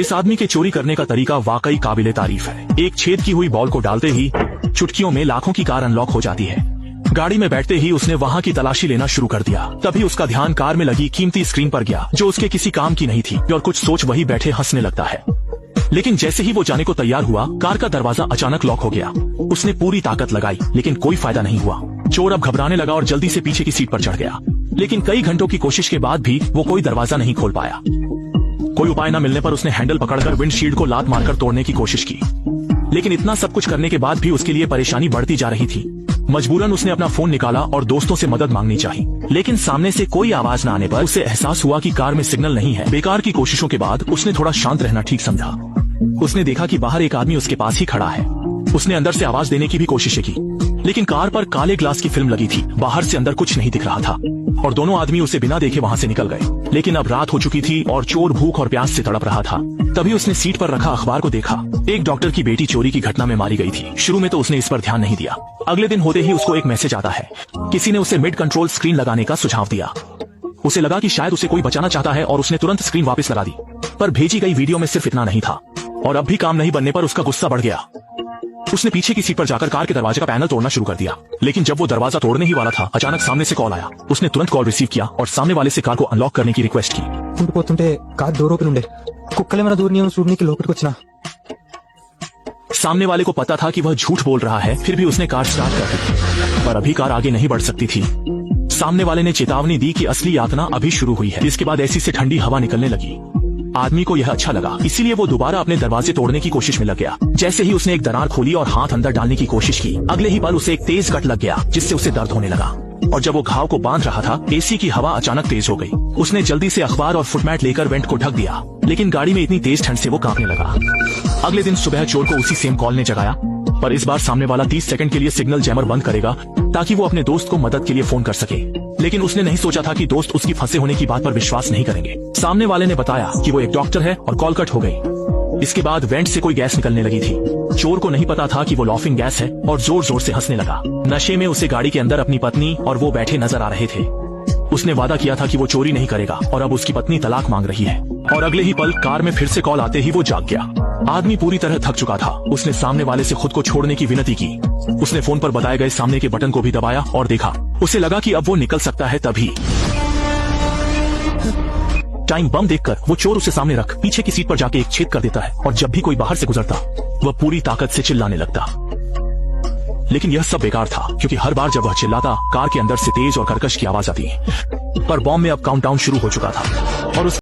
इस आदमी के चोरी करने का तरीका वाकई काबिले तारीफ है। एक छेद की हुई बॉल को डालते ही चुटकियों में लाखों की कार अनलॉक हो जाती है। गाड़ी में बैठते ही उसने वहां की तलाशी लेना शुरू कर दिया। तभी उसका ध्यान कार में लगी कीमती स्क्रीन पर गया जो उसके किसी काम की नहीं थी और कुछ सोच वही बैठे हंसने लगता है। लेकिन जैसे ही वो जाने को तैयार हुआ, कार का दरवाजा अचानक लॉक हो गया। उसने पूरी ताकत लगाई लेकिन कोई फायदा नहीं हुआ। चोर अब घबराने लगा और जल्दी से पीछे की सीट पर चढ़ गया। लेकिन कई घंटों की कोशिश के बाद भी वो कोई दरवाजा नहीं खोल पाया। कोई उपाय न मिलने पर उसने हैंडल पकड़कर विंडशील्ड को लात मारकर तोड़ने की कोशिश की। लेकिन इतना सब कुछ करने के बाद भी उसके लिए परेशानी बढ़ती जा रही थी। मजबूरन उसने अपना फोन निकाला और दोस्तों से मदद मांगनी चाही। लेकिन सामने से कोई आवाज न आने पर उसे एहसास हुआ कि कार में सिग्नल नहीं है। बेकार की कोशिशों के बाद उसने थोड़ा शांत रहना ठीक समझा। उसने देखा कि बाहर एक आदमी उसके पास ही खड़ा है। उसने अंदर से आवाज देने की भी कोशिश की, लेकिन कार पर काले ग्लास की फिल्म लगी थी। बाहर से अंदर कुछ नहीं दिख रहा था और दोनों आदमी उसे बिना देखे वहां से निकल गए। लेकिन अब रात हो चुकी थी और चोर भूख और प्यास से तड़प रहा था। तभी उसने सीट पर रखा अखबार को देखा। एक डॉक्टर की बेटी चोरी की घटना में मारी गई थी। शुरू में तो उसने इस पर ध्यान नहीं दिया। अगले दिन होते ही उसको एक मैसेज आता है। किसी ने उसे मिड कंट्रोल स्क्रीन लगाने का सुझाव दिया। उसे लगा कि शायद उसे कोई बचाना चाहता है और उसने तुरंत स्क्रीन वापस लगा दी। पर भेजी गई वीडियो में सिर्फ इतना नहीं था और अब भी काम नहीं बनने पर उसका गुस्सा बढ़ गया। उसने पीछे की सीट पर जाकर कार के दरवाजे का पैनल तोड़ना शुरू कर दिया। लेकिन जब वो दरवाजा तोड़ने ही वाला था, अचानक सामने से कॉल आया। उसने तुरंत कॉल रिसीव किया और सामने वाले से कार को अनलॉक करने की रिक्वेस्ट की। ఉండిపోతుంటే కార్ డోర్ ఓపెన్ ఉండే కుక్కలేమైనా దూరిని చూడడానికి లోపలికి వచ్చినా। सामने वाले को पता था कि वह झूठ बोल रहा है, फिर भी उसने कार स्टार्ट कर दी। पर अभी कार आगे नहीं बढ़ सकती थी। सामने वाले ने चेतावनी दी कि असली यातना अभी शुरू हुई है। इसके बाद ऐसी से ठंडी हवा निकलने लगी। आदमी को यह अच्छा लगा, इसीलिए वो दोबारा अपने दरवाजे तोड़ने की कोशिश में लग गया। जैसे ही उसने एक दरार खोली और हाथ अंदर डालने की कोशिश की, अगले ही पल उसे एक तेज कट लग गया जिससे उसे दर्द होने लगा। और जब वो घाव को बांध रहा था, एसी की हवा अचानक तेज हो गई। उसने जल्दी से अखबार और फुटमैट लेकर वेंट को ढक दिया, लेकिन गाड़ी में इतनी तेज ठंड से वो कांपने लगा। अगले दिन सुबह चोर को उसी सेम कॉल ने जगाया, पर इस बार सामने वाला 30 सेकंड के लिए सिग्नल जैमर बंद करेगा ताकि वो अपने दोस्त को मदद के लिए फोन कर सके। लेकिन उसने नहीं सोचा था कि दोस्त उसकी फंसे होने की बात पर विश्वास नहीं करेंगे। सामने वाले ने बताया कि वो एक डॉक्टर है और कॉल कट हो गई। इसके बाद वेंट से कोई गैस निकलने लगी थी। चोर को नहीं पता था कि वो लॉफिंग गैस है और जोर जोर से हंसने लगा। नशे में उसे गाड़ी के अंदर अपनी पत्नी और वो बैठे नजर आ रहे थे। उसने वादा किया था कि वो चोरी नहीं करेगा और अब उसकी पत्नी तलाक मांग रही है। और अगले ही पल कार में फिर से कॉल आते ही वो जाग गया। आदमी पूरी तरह थक चुका था। उसने सामने वाले से खुद को छोड़ने की विनती की। उसने फोन पर बताए गए सामने के बटन को भी दबाया और देखा। उसे लगा कि अब वो निकल सकता है। तभी टाइम बम देखकर वो चोर उसे सामने रख पीछे की सीट पर जाके एक छेद कर देता है और जब भी कोई बाहर से गुजरता वह पूरी ताकत से चिल्लाने लगता। लेकिन यह सब बेकार था, क्योंकि हर बार जब वह चिल्लाता, कार के अंदर से तेज और कर्कश की आवाज आती। पर बॉम्ब में अब काउंटडाउन शुरू हो चुका था और